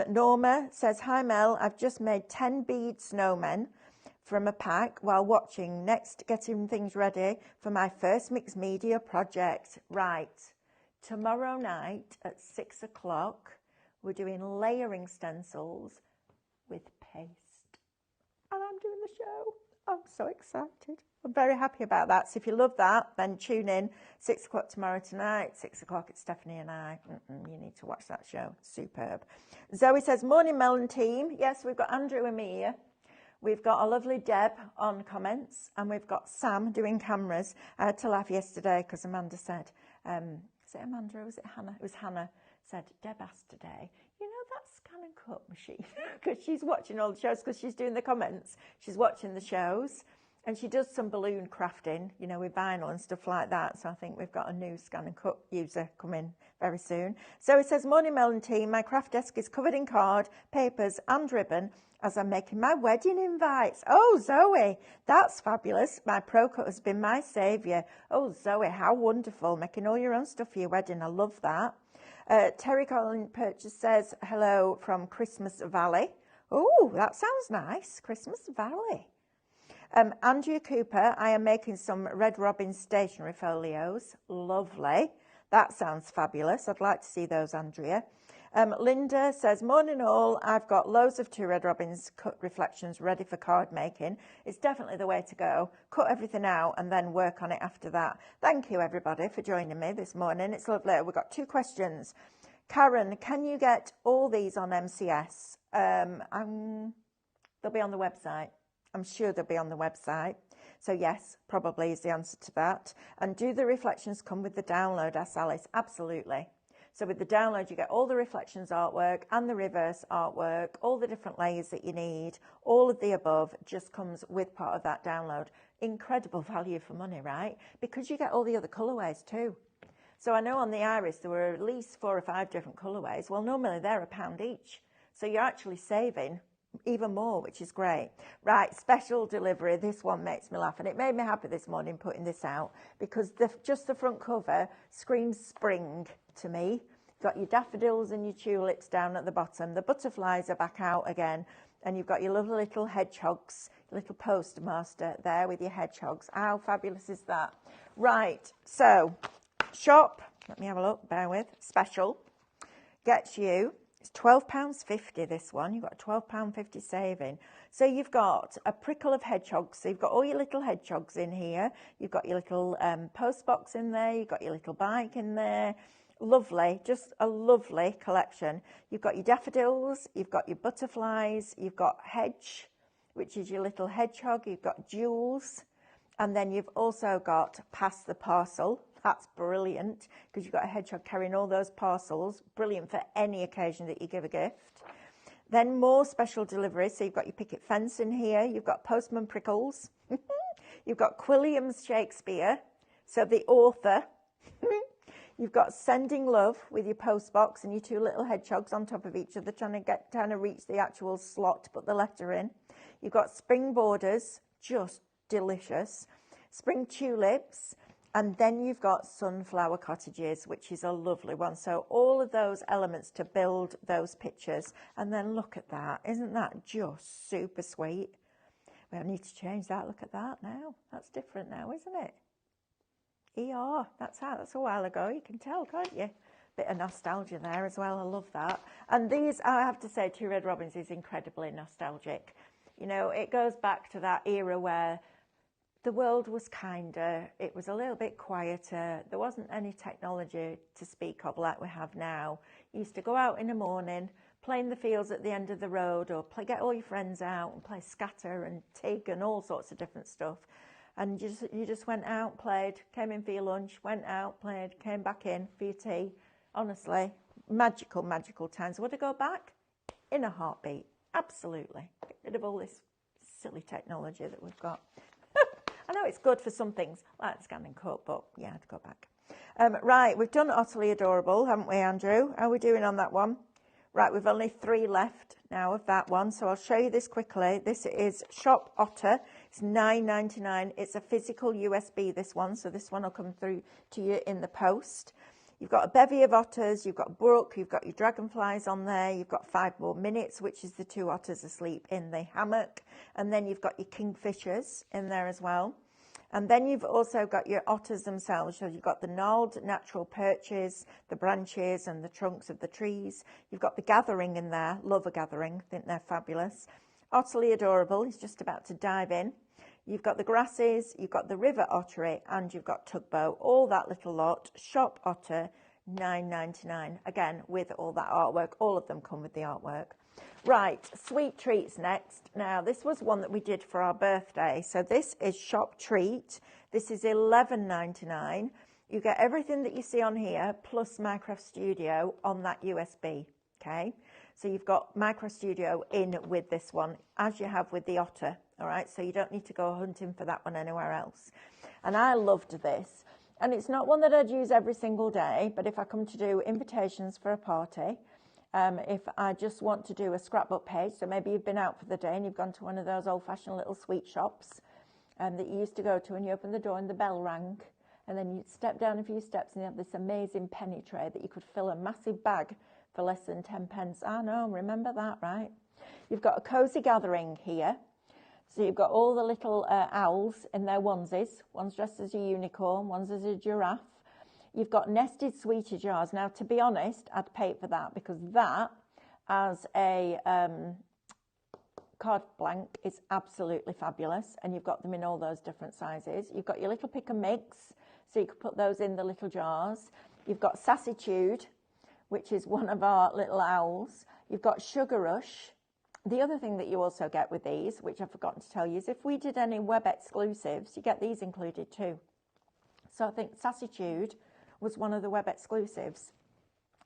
Speaker 1: Norma says, hi, Mel. I've just made 10 bead snowmen from a pack while watching Next, getting things ready for my first mixed media project. Right, tomorrow night at 6 o'clock, we're doing layering stencils with paste. And I'm doing the show. I'm so excited. I'm very happy about that. So if you love that, then tune in 6 o'clock tomorrow tonight. 6 o'clock, it's Stephanie and I. You need to watch that show. Superb. Zoe says, morning, Melon team. Yes, we've got Andrew and me here. We've got a lovely Deb on comments, and we've got Sam doing cameras. I had to laugh yesterday because Amanda said, is it Amanda or was it Hannah? It was Hannah said, Deb asked today, you know that scan and cut machine? Because she's watching all the shows, because she's doing the comments. She's watching the shows. And she does some balloon crafting, you know, with vinyl and stuff like that. So I think we've got a new scan and cut user coming very soon. So it says, morning Mel and team, my craft desk is covered in card, papers and ribbon as I'm making my wedding invites. Oh, Zoe, that's fabulous. My Pro Cut has been my saviour. Oh, Zoe, how wonderful. Making all your own stuff for your wedding. I love that. Terry Colin Purchase says, hello from Christmas Valley. Oh, that sounds nice. Christmas Valley. Andrea Cooper, I am making some Red Robin stationery folios. Lovely. That sounds fabulous. I'd like to see those, Andrea. Linda says, morning all. I've got loads of Two Red Robins cut reflections ready for card making. It's definitely the way to go. Cut everything out and then work on it after that. Thank you, everybody, for joining me this morning. It's lovely. We've got 2 questions. Karen, can you get all these on MCS? They'll be on the website. I'm sure they'll be on the website. So yes, probably is the answer to that. And do the reflections come with the download, asks Alice? Absolutely. So with the download, you get all the reflections artwork and the reverse artwork, all the different layers that you need, all of the above just comes with part of that download. Incredible value for money, right? Because you get all the other colorways too. So I know on the Iris, there were at least 4 or 5 different colorways. Well, normally they're £1 each. So you're actually saving even more, which is great. Right, special delivery. This one makes me laugh, and it made me happy this morning putting this out because just the front cover screams spring to me. You've got your daffodils and your tulips down at the bottom. The butterflies are back out again, and you've got your lovely little hedgehogs, little postmaster there with your hedgehogs. How fabulous is that? Right, so shop, let me have a look, bear with, special, gets you, it's £12.50 this one. You've got a £12.50 saving. So you've got a prickle of hedgehogs. So you've got all your little hedgehogs in here. You've got your little post box in there. You've got your little bike in there. Lovely, just a lovely collection. You've got your daffodils. You've got your butterflies. You've got hedge, which is your little hedgehog. You've got jewels. And then you've also got pass the parcel. That's brilliant because you've got a hedgehog carrying all those parcels. Brilliant for any occasion that you give a gift. Then more special deliveries. So you've got your picket fence in here. You've got postman prickles. You've got Quilliam's Shakespeare. So the author. You've got sending love with your post box and your 2 little hedgehogs on top of each other trying to reach the actual slot to put the letter in. You've got spring borders. Just delicious. Spring tulips. And then you've got sunflower cottages, which is a lovely one. So all of those elements to build those pictures. And then look at that. Isn't that just super sweet? Well, I need to change that. Look at that now. That's different now, isn't it? ER. That's a while ago. You can tell, can't you? Bit of nostalgia there as well. I love that. And these, I have to say, Two Red Robins is incredibly nostalgic. You know, it goes back to that era where the world was kinder, it was a little bit quieter, there wasn't any technology to speak of like we have now. You used to go out in the morning, play in the fields at the end of the road, or get all your friends out and play scatter and tig and all sorts of different stuff. And you just went out, played, came in for your lunch, went out, played, came back in for your tea. Honestly, magical, magical times. Would I go back? In a heartbeat, absolutely. Get rid of all this silly technology that we've got. I know it's good for some things, like scan and cut, but yeah, I'd go back. Right, we've done Utterly Adorable, haven't we, Andrew? How are we doing on that one? Right, we've only 3 left now of that one, so I'll show you this quickly. This is Shop Otter. It's $9.99. It's a physical USB, this one, so this one will come through to you in the post. You've got a bevy of otters, you've got Brooke, you've got your dragonflies on there, you've got 5 more minutes, which is the 2 otters asleep in the hammock, and then you've got your kingfishers in there as well. And then you've also got your otters themselves. So you've got the gnarled natural perches, the branches and the trunks of the trees. You've got the gathering in there. Love a gathering. Think they're fabulous. Utterly Adorable. He's just about to dive in. You've got the grasses, you've got the river ottery, and you've got tugboat. All that little lot. Shop Otter, $9.99. Again, with all that artwork. All of them come with the artwork. Right, sweet treats next. Now, this was one that we did for our birthday. So this is Shop Treat. This is $11.99. You get everything that you see on here, plus Minecraft Studio on that USB, okay? So you've got Micro Studio in with this one, as you have with the Otter, all right? So you don't need to go hunting for that one anywhere else. And I loved this. And it's not one that I'd use every single day, but if I come to do invitations for a party, if I just want to do a scrapbook page, so maybe you've been out for the day and you've gone to one of those old-fashioned little sweet shops that you used to go to, and you open the door and the bell rang, and then you step down a few steps and you have this amazing penny tray that you could fill a massive bag for less than 10 pence. I know, remember that, right? You've got a cosy gathering here. So you've got all the little owls in their onesies. One's dressed as a unicorn, one's as a giraffe. You've got nested sweetie jars. Now, to be honest, I'd pay for that, because that, as a card blank, is absolutely fabulous. And you've got them in all those different sizes. You've got your little pick and mix, so you could put those in the little jars. You've got Sassitude, which is one of our little owls. You've got Sugar Rush. The other thing that you also get with these, which I've forgotten to tell you, is if we did any web exclusives, you get these included too. So I think Sassitude was one of the web exclusives.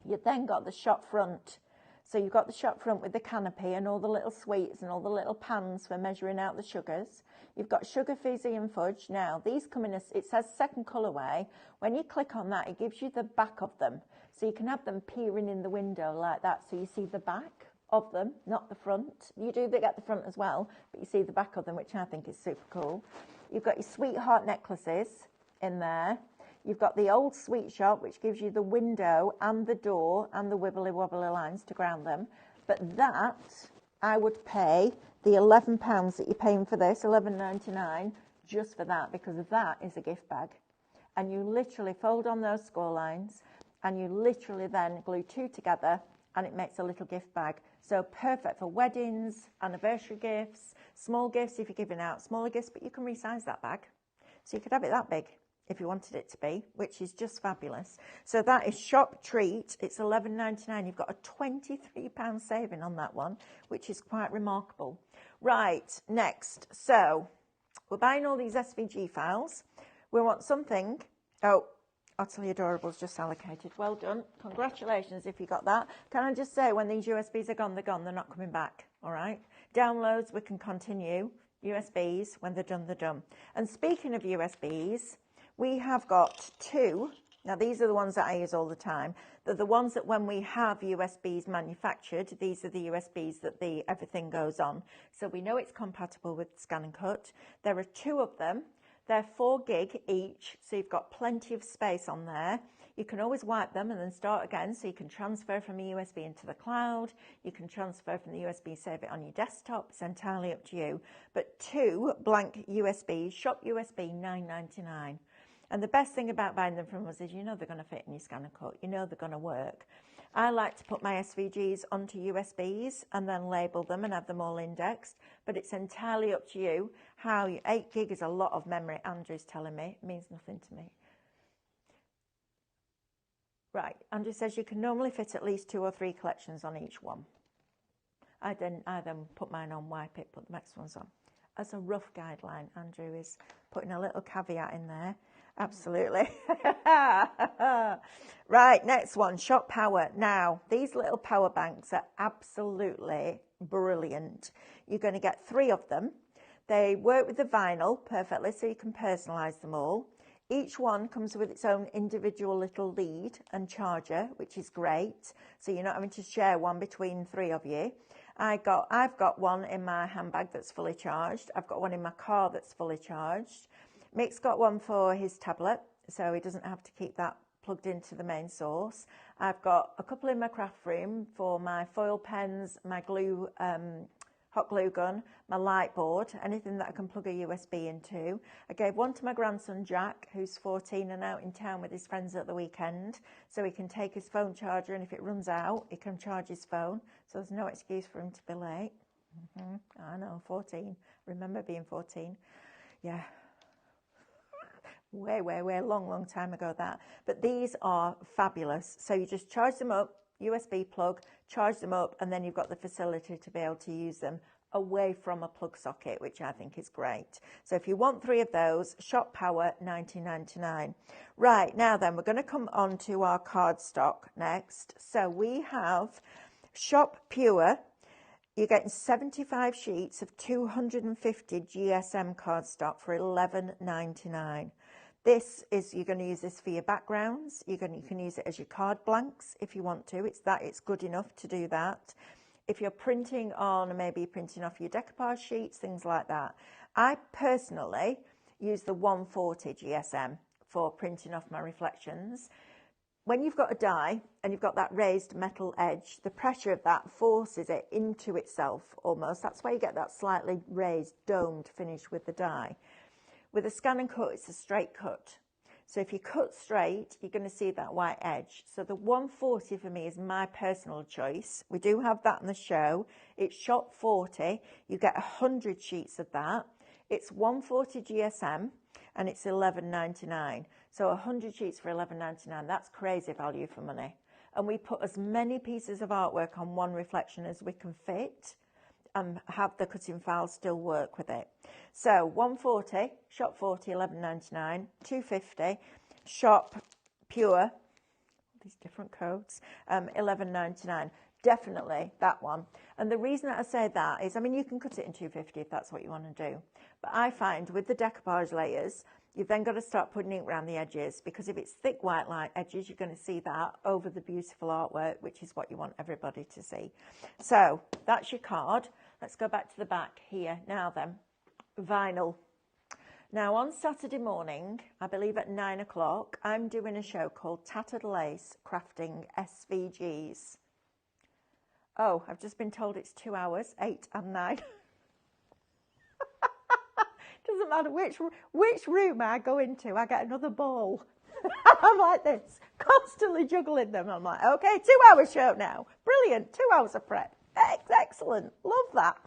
Speaker 1: You then got the shop front. So you've got the shop front with the canopy and all the little sweets and all the little pans for measuring out the sugars. You've got Sugar Fizzy and Fudge. Now, these come in, it says second colourway. When you click on that, it gives you the back of them. So you can have them peering in the window like that, so you see the back of them, not the front. You do get the front as well, but you see the back of them, which I think is super cool. You've got your sweetheart necklaces in there. You've got the old sweet shop, which gives you the window and the door and the wibbly wobbly lines to ground them. But that, I would pay the £11 that you're paying for this, £11.99, just for that, because that is a gift bag. And you literally fold on those score lines, and you literally then glue two together, and it makes a little gift bag. So perfect for weddings, anniversary gifts, small gifts if you're giving out smaller gifts, but you can resize that bag. So you could have it that big if you wanted it to be, which is just fabulous. So that is Shop Treat. It's £11.99. You've got a £23 saving on that one, which is quite remarkable. Right, next. So we're buying all these SVG files. We want something. Oh, Utterly Adorable's just allocated. Well done. Congratulations if you got that. Can I just say, when these USBs are gone, they're gone. They're not coming back. All right. Downloads, we can continue. USBs, when they're done, they're done. And speaking of USBs, we have got two. Now, these are the ones that I use all the time. They're the ones that when we have USBs manufactured, these are the USBs that everything goes on. So we know it's compatible with Scan and Cut. There are two of them. They're 4 gig each, so you've got plenty of space on there. You can always wipe them and then start again, so you can transfer from a USB into the cloud. You can transfer from the USB, save it on your desktop. It's entirely up to you. But 2 blank USBs, shop USB, $9.99. And the best thing about buying them from us is you know they're going to fit in your Scan and Cut. You know they're going to work. I like to put my SVGs onto USBs and then label them and have them all indexed, but it's entirely up to you how 8 gig is a lot of memory, Andrew's telling me. It means nothing to me. Right, Andrew says you can normally fit at least 2 or 3 collections on each one. I then put mine on, wipe it, put the next ones on. As a rough guideline, Andrew is putting a little caveat in there. Absolutely. Right, next one, Shop Power. Now, these little power banks are absolutely brilliant. You're going to get 3 of them. They work with the vinyl perfectly, so you can personalise them all. Each one comes with its own individual little lead and charger, which is great. So you're not having to share one between 3 of you. I've got one in my handbag that's fully charged. I've got one in my car that's fully charged. Mick's got one for his tablet, so he doesn't have to keep that plugged into the main source. I've got a couple in my craft room for my foil pens, my glue, hot glue gun, my light board, anything that I can plug a USB into. I gave one to my grandson Jack, who's 14 and out in town with his friends at the weekend, so he can take his phone charger, and if it runs out, he can charge his phone, so there's no excuse for him to be late. I know, 14. Remember being 14? Yeah. Way, long time ago that. But these are fabulous. So you just charge them up, USB plug, charge them up, and then you've got the facility to be able to use them away from a plug socket, which I think is great. So if you want 3 of those, Shop Power, $19.99. Right, now then, we're going to come on to our card stock next. So we have Shop Pure, you're getting 75 sheets of 250 GSM cardstock for $11.99. This is, you're going to use this for your backgrounds. You can use it as your card blanks if you want to. It's good enough to do that. If you're printing on, maybe you're printing off your decoupage sheets, things like that. I personally use the 140 GSM for printing off my reflections. When you've got a die and you've got that raised metal edge, the pressure of that forces it into itself almost. That's why you get that slightly raised, domed finish with the die. With a scan and cut, it's a straight cut. So if you cut straight, you're going to see that white edge. So the 140 for me is my personal choice. We do have that in the show. It's shop 40. You get 100 sheets of that. It's 140 GSM and it's $11.99. So 100 sheets for $11.99. That's crazy value for money. And we put as many pieces of artwork on one reflection as we can fit and have the cutting files still work with it. So 140, shop 40, $11.99, 250, shop Pure, these different codes, $11.99. Definitely that one. And the reason that I say that is, I mean, you can cut it in 250 if that's what you want to do. But I find with the decoupage layers, you've then got to start putting ink around the edges, because if it's thick white line edges, you're going to see that over the beautiful artwork, which is what you want everybody to see. So that's your card. Let's go back to the back here. Now then, vinyl. Now on Saturday morning, I believe at 9 o'clock, I'm doing a show called Tattered Lace Crafting SVGs. Oh, I've just been told it's 2 hours, 8 and 9. Doesn't matter which room I go into, I get another ball. I'm like this, constantly juggling them. I'm like, okay, 2 hour show now. Brilliant, 2 hours of prep. Excellent, love that.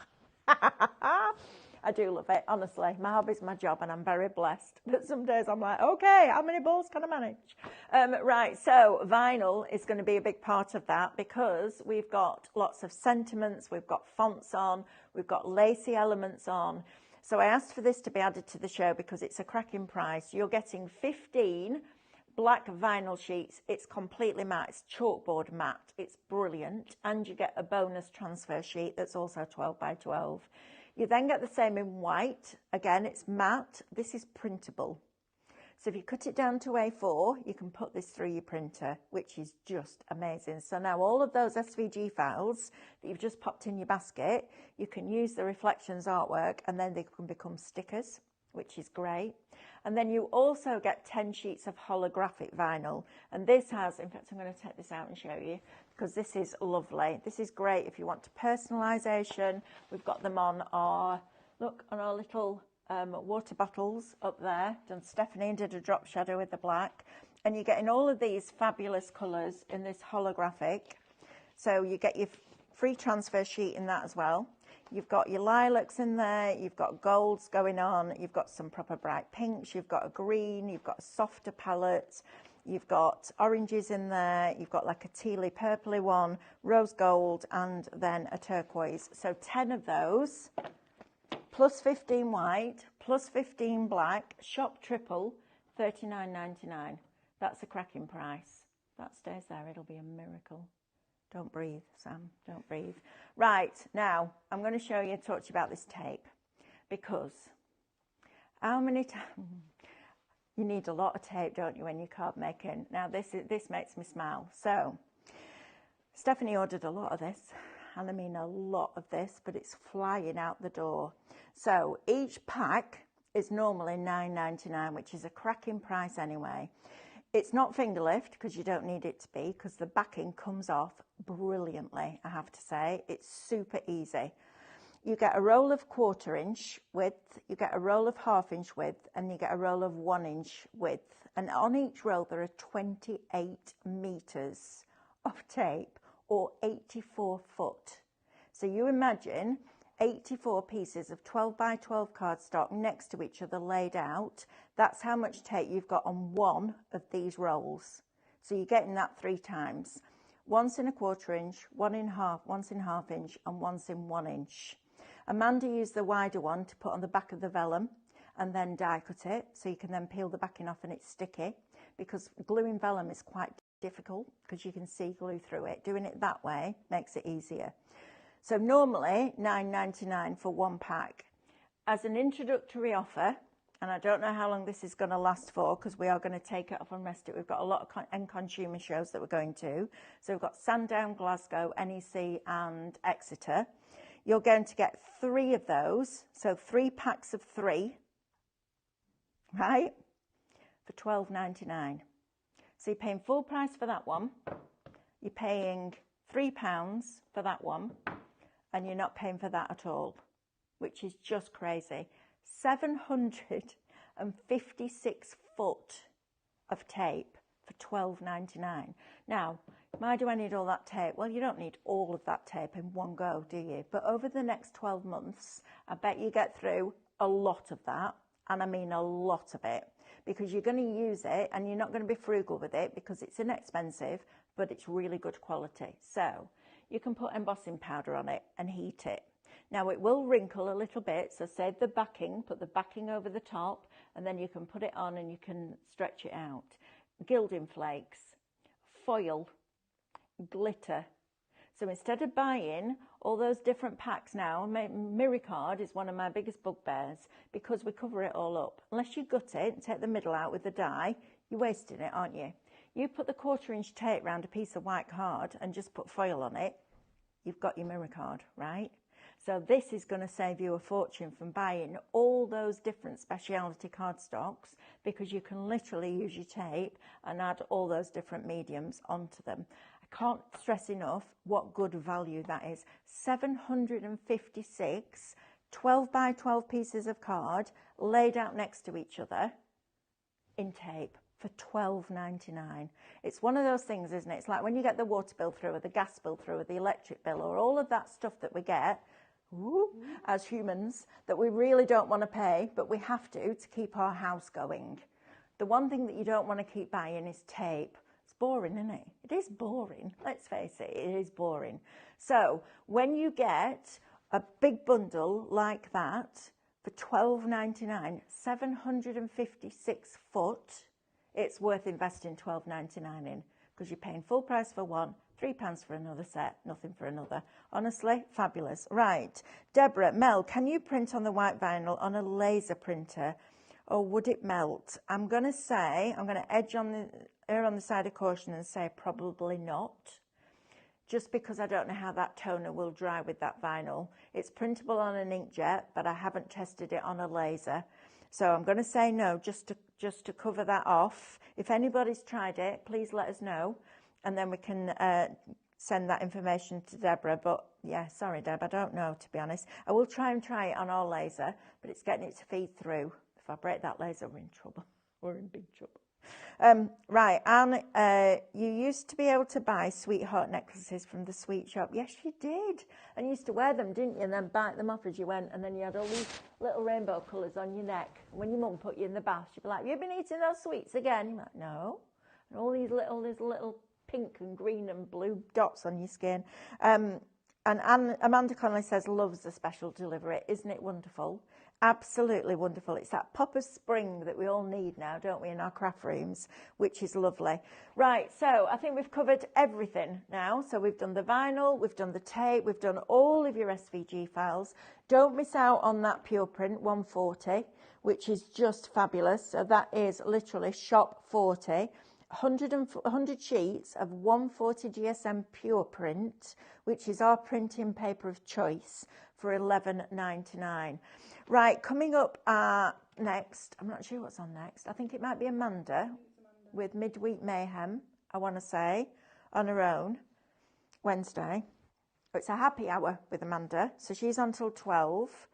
Speaker 1: I do love it, honestly. My hobby's my job and I'm very blessed. But some days I'm like, okay, how many balls can I manage? Right, so vinyl is going to be a big part of that, because we've got lots of sentiments, we've got fonts on, we've got lacy elements on. So I asked for this to be added to the show because it's a cracking price. You're getting 15 black vinyl sheets. It's completely matte. It's chalkboard matte. It's brilliant. And you get a bonus transfer sheet that's also 12 by 12. You then get the same in white. Again, it's matte. This is printable. So if you cut it down to A4, you can put this through your printer, which is just amazing. So now all of those SVG files that you've just popped in your basket, you can use the reflections artwork and then they can become stickers, which is great. And then you also get 10 sheets of holographic vinyl. And this has, in fact, I'm going to take this out and show you, because this is lovely. This is great if you want to personalisation. We've got them on our, look, on our little water bottles up there. Stephanie did a drop shadow with the black. And you're getting all of these fabulous colours in this holographic. So you get your free transfer sheet in that as well. You've got your lilacs in there, you've got golds going on, you've got some proper bright pinks, you've got a green, you've got a softer palette, you've got oranges in there, you've got like a tealy purpley one, rose gold, and then a turquoise. So 10 of those, plus 15 white, plus 15 black, shop triple, $39.99. That's a cracking price. That stays there, it'll be a miracle. Don't breathe, Sam, don't breathe. Right, now, I'm going to show you, talk to you about this tape, because how many times, you need a lot of tape, don't you, when you're card making. Now, this makes me smile. So, Stephanie ordered a lot of this, and I mean a lot of this, but it's flying out the door. So, each pack is normally $9.99, which is a cracking price anyway. It's not finger lift, because you don't need it to be, because the backing comes off brilliantly, I have to say. It's super easy. You get a roll of 1/4 inch width, you get a roll of 1/2 inch width, and you get a roll of 1 inch width. And on each roll, there are 28 meters of tape, or 84 foot. So you imagine 84 pieces of 12 by 12 cardstock next to each other laid out. That's how much tape you've got on one of these rolls. So you're getting that 3 times. Once in a 1/4 inch, one in half, once in 1/2 inch, and once in 1 inch. Amanda used the wider one to put on the back of the vellum and then die cut it, so you can then peel the backing off and it's sticky, because gluing vellum is quite difficult because you can see glue through it. Doing it that way makes it easier. So normally $9.99 for one pack. As an introductory offer, and I don't know how long this is going to last for because we are going to take it off and rest it. We've got a lot of end consumer shows that we're going to. So we've got Sandown, Glasgow, NEC and Exeter. You're going to get 3 of those, so 3 packs of 3, right, for $12.99. So you're paying full price for that one, you're paying £3 for that one, and you're not paying for that at all, which is just crazy. 756 foot of tape for $12.99. Now, why do I need all that tape? Well, you don't need all of that tape in one go, do you? But over the next 12 months, I bet you get through a lot of that, and I mean a lot of it, because you're going to use it and you're not going to be frugal with it because it's inexpensive, but it's really good quality. So you can put embossing powder on it and heat it. Now it will wrinkle a little bit, so save the backing, put the backing over the top, and then you can put it on and you can stretch it out. Gilding flakes, foil, glitter. So instead of buying all those different packs now, Miricard is one of my biggest bugbears because we cover it all up. Unless you gut it and take the middle out with the dye, you're wasting it, aren't you? You put the 1/4-inch tape round a piece of white card and just put foil on it, you've got your Miricard, right? So this is going to save you a fortune from buying all those different speciality cardstocks, because you can literally use your tape and add all those different mediums onto them. I can't stress enough what good value that is. 756 12 by 12 pieces of card laid out next to each other in tape for $12.99. It's one of those things, isn't it? It's like when you get the water bill through, or the gas bill through, or the electric bill, or all of that stuff that we get as humans that we really don't want to pay, but we have to keep our house going. The one thing that you don't want to keep buying is tape. It's boring, isn't it? It is boring. Let's face it, it is boring. So when you get a big bundle like that for $12.99, 756 foot, it's worth investing $12.99 in, because you're paying full price for one, £3 for another set, nothing for another. Honestly, fabulous. Right, Deborah, Mel, can you print on the white vinyl on a laser printer, or would it melt? I'm going to say, I'm going to err on the side of caution and say probably not, just because I don't know how that toner will dry with that vinyl. It's printable on an inkjet, but I haven't tested it on a laser. So I'm going to say no, just to cover that off. If anybody's tried it, please let us know, and then we can send that information to Deborah. But yeah, sorry, Deb, I don't know, to be honest. I will try it on our laser, but it's getting it to feed through. If I break that laser, we're in trouble. We're in big trouble. Right, Anne, you used to be able to buy sweetheart necklaces from the sweet shop. Yes, you did. And you used to wear them, didn't you? And then bite them off as you went. And then you had all these little rainbow colours on your neck. When your mum put you in the bath, she'd be like, have you been eating those sweets again? You're like, no. And all these little pink and green and blue dots on your skin. And Amanda Connolly says, loves the special delivery. Isn't it wonderful? Absolutely wonderful. It's that pop of spring that we all need now, don't we, in our craft rooms, which is lovely. Right, so I think we've covered everything now. So we've done the vinyl, we've done the tape, we've done all of your SVG files. Don't miss out on that pure print 140, which is just fabulous. So that is literally shop 40. 100 sheets of 140 GSM pure print, which is our printing paper of choice, for $11.99. Right, coming up next, I'm not sure what's on next. I think it might be Amanda with Midweek Mayhem, I want to say, on her own, Wednesday. It's a happy hour with Amanda, so she's on till 12.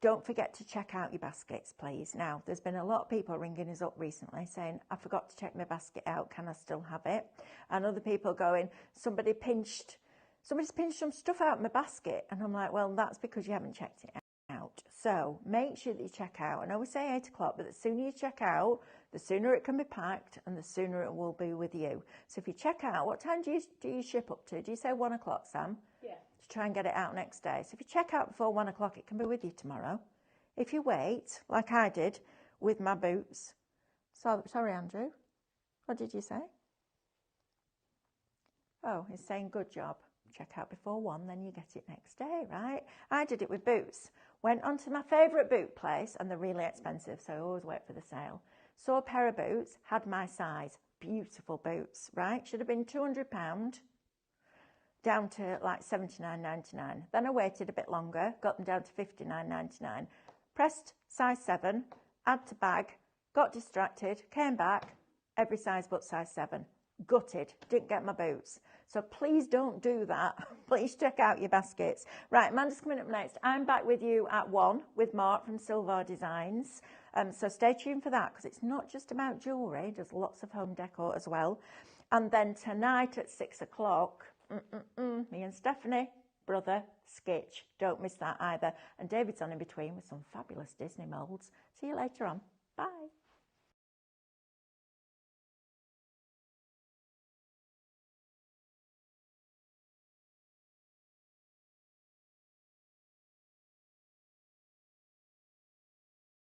Speaker 1: Don't forget to check out your baskets, please. Now, there's been a lot of people ringing us up recently saying, I forgot to check my basket out, can I still have it? And other people going, somebody's pinched some stuff out of my basket. And I'm like, well, that's because you haven't checked it out. So make sure that you check out. I know we say 8 o'clock, but the sooner you check out, the sooner it can be packed and the sooner it will be with you. So if you check out, what time do you ship up to? Do you say 1 o'clock, Sam?
Speaker 2: Yeah.
Speaker 1: To try and get it out next day. So if you check out before 1 o'clock, it can be with you tomorrow. If you wait, like I did with my boots. So, sorry, Andrew. What did you say? Oh, he's saying good job. Check out before 1, then you get it next day, right? I did it with boots. Went on to my favourite boot place, and they're really expensive, so I always wait for the sale. Saw a pair of boots, had my size. Beautiful boots, right? Should have been £200, down to like $79.99. Then I waited a bit longer, got them down to $59.99. Pressed size 7, add to bag, got distracted, came back, every size but size 7. Gutted, didn't get my boots. So please don't do that. Please check out your baskets. Right, Amanda's coming up next. I'm back with you at 1 with Mark from Silvar Designs. So stay tuned for that, because it's not just about jewellery. There's lots of home decor as well. And then tonight at 6 o'clock, me and Stephanie, brother, sketch. Don't miss that either. And David's on in between with some fabulous Disney moulds. See you later on. Bye.